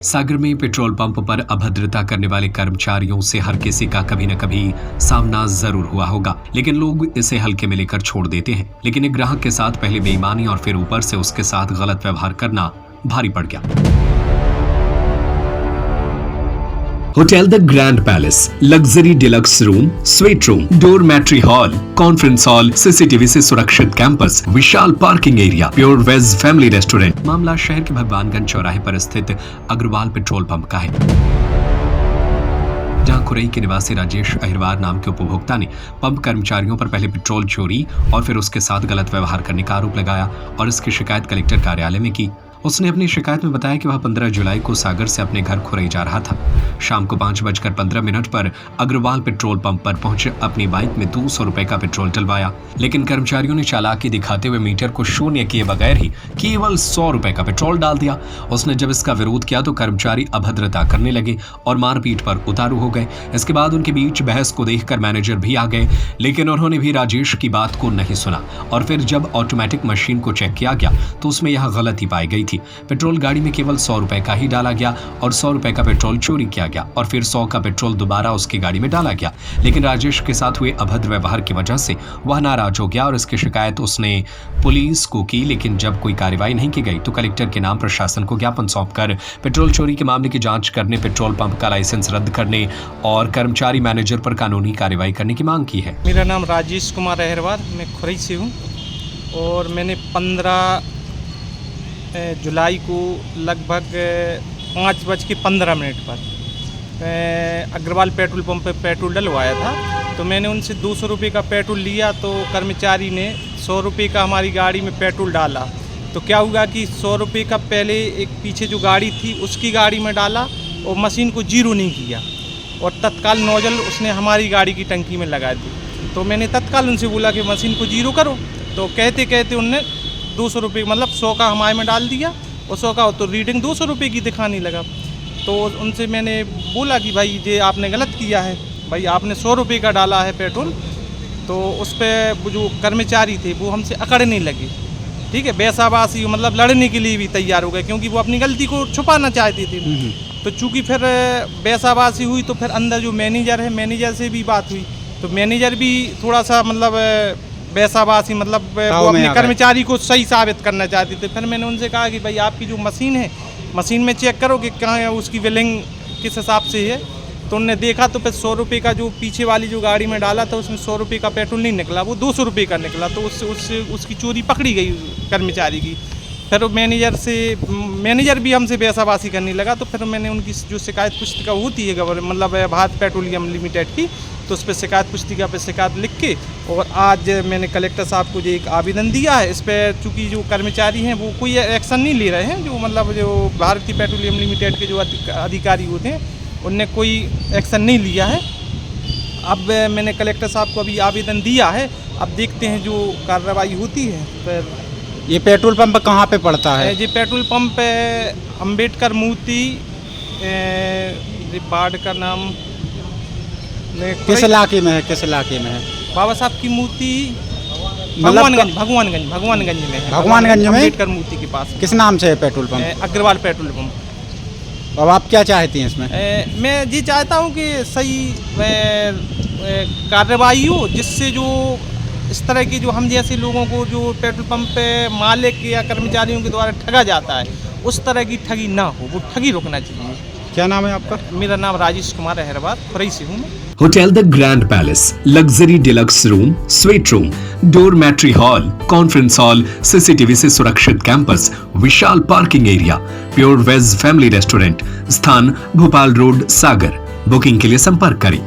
सागर में petrol pump पर अभद्रता करने वाले कर्मचारियों से हर किसी का कभी न कभी सामना जरूर हुआ होगा, लेकिन लोग इसे हल्के में लेकर छोड़ देते हैं। लेकिन एक ग्राहक के साथ पहले बेईमानी और फिर ऊपर से उसके साथ गलत व्यवहार करना भारी पड़ गया। Hotel the grand palace, luxury deluxe room, suite room, dormitory hall, conference hall, CCTV से सुरक्षित कैंपस, विशाल parking area, pure veg family restaurant. मामला शहर के भगवानगंज चौराहे पर स्थित अग्रवाल पेट्रोल पंप का है, जहां खुरई के निवासी राजेश अहिरवार नाम के उपभोक्ता ने पंप कर्मचारियों पर पहले पेट्रोल चोरी और फिर उसके साथ गलत व्यवहार करने का आरोप लगाया और इसकी शिकायत कलेक्टर कार्यालय में की। उसने अपनी शिकायत में बताया कि वह 15 जुलाई को सागर से अपने घर खुरई जा रहा था। शाम को 5:15 पर अग्रवाल पेट्रोल पंप पर पहुंच अपनी बाइक में 200 रुपए का पेट्रोल डलवाया, लेकिन कर्मचारियों ने चालाकी दिखाते हुए मीटर को शून्य किए बगैर ही केवल 100 रुपए का पेट्रोल डाल दिया। उसने जब इसका विरोध किया तो कर्मचारी अभद्रता करने लगे और मारपीट पर उतारू हो गए। इसके बाद उनके बीच बहस को देखकर मैनेजर भी आ गए, लेकिन उन्होंने भी राजेश की बात को नहीं सुना और फिर जब ऑटोमेटिक मशीन को चेक किया गया तो उसमें यह गलती पाई गई थी। पेट्रोल गाड़ी में केवल 100 रुपए का ही डाला गया और 100 रुपए का पेट्रोल चोरी किया गया और फिर 100 का पेट्रोल दोबारा उसकी गाड़ी में डाला गया। लेकिन राजेश के साथ हुए अभद्र व्यवहार की वजह से वह नाराज हो गया और इसकी शिकायत उसने पुलिस को की, लेकिन जब कोई कार्रवाई नहीं की गई तो कलेक्टर के नाम प्रशासन को ज्ञापन सौंपकर पेट्रोल चोरी के मामले की जांच करने, पेट्रोल पंप का लाइसेंस रद्द करने और कर्मचारी मैनेजर पर कानूनी कार्रवाई करने की मांग की है। मेरा नाम राजेश कुमार अहिरवार, मैं खुरई से हूँ और मैंने 15 जुलाई को लगभग 5:15 पर अग्रवाल पेट्रोल पंप पर पेट्रोल डलवाया था। तो मैंने उनसे 200 रुपये का पेट्रोल लिया तो कर्मचारी ने 100 रुपये का हमारी गाड़ी में पेट्रोल डाला। तो क्या हुआ कि 100 रुपये का पहले एक पीछे जो गाड़ी थी उसकी गाड़ी में डाला और मशीन को जीरो नहीं किया और तत्काल नोजल उसने हमारी गाड़ी की टंकी में लगा दी। तो मैंने तत्काल उनसे बोला कि मशीन को जीरो करो, तो कहते कहते उनने 200 रुपये मतलब 100 का हमारे में डाल दिया और 100 का तो रीडिंग 200 रुपये की दिखाने लगा। तो उनसे मैंने बोला कि भाई ये आपने गलत किया है, भाई आपने 100 रुपये का डाला है पेट्रोल। तो उस पर जो कर्मचारी थे वो हमसे अकड़ने लगे, ठीक है, बैसाबासी मतलब लड़ने के लिए भी तैयार हो गए क्योंकि वो अपनी गलती को छुपाना चाहते थे। तो चूँकि फिर बैसाबासी हुई तो फिर अंदर जो मैनेजर है, मैनेजर से भी बात हुई तो मैनेजर भी थोड़ा सा मतलब बैसाबासी मतलब वो अपने कर्मचारी को सही साबित करना चाहते थे। फिर मैंने उनसे कहा कि भाई आपकी जो मशीन है, मशीन में चेक करो कि कहाँ है, उसकी बिलिंग किस हिसाब से है। तो उन्होंने देखा तो फिर 100 रुपये का जो पीछे वाली जो गाड़ी में डाला था उसमें 100 रुपये का पेट्रोल नहीं निकला, वो 200 रुपये का निकला। तो उससे उसकी चोरी पकड़ी गई कर्मचारी की। फिर मैनेजर भी हमसे बैसाबासी करने लगा। तो फिर मैंने उनकी जो शिकायत पुस्तिका होती है गवर्नमेंट मतलब भारत पेट्रोलियम लिमिटेड की, तो उस पर शिकायत पुस्तिका पर शिकायत लिख के और आज मैंने कलेक्टर साहब को जो एक आवेदन दिया है। इस पर चूँकि जो कर्मचारी हैं वो कोई एक्शन नहीं ले रहे हैं, जो मतलब जो भारतीय पेट्रोलियम लिमिटेड के जो अधिकारी होते हैं उनने कोई एक्शन नहीं लिया है। अब मैंने कलेक्टर साहब को अभी आवेदन दिया है, अब देखते हैं जो कार्रवाई होती है। फिर ये पेट्रोल पंप कहाँ पे पड़ता है? ये पेट्रोल पंप अम्बेडकर मूर्ति वार्ड का नाम किस इलाके में है? किस इलाके में है? बाबा साहब की मूर्ति भगवानगंज में है। भगवानगंज में अम्बेडकर मूर्ति के पास। किस नाम से है petrol pump? Agarwal petrol pump. अब आप क्या चाहती हैं इसमें? मैं ये चाहता हूँ कि सही कार्रवाई हो, जिससे जो इस तरह की जो हम जैसे लोगों को जो पेट्रोल पंप पे मालिक या कर्मचारियों के द्वारा ठगा जाता है उस तरह की ठगी ना हो, वो ठगी रोकना चाहिए। क्या नाम है आपका? मेरा नाम राजेश कुमार अहिरवार, खुरई से हूँ मैं। Hotel the grand palace, luxury deluxe room, suite room, dormitory hall, conference hall, CCTV से सुरक्षित कैंपस, विशाल parking area, pure veg family restaurant, स्थान भोपाल रोड, सागर। बुकिंग के लिए संपर्क करें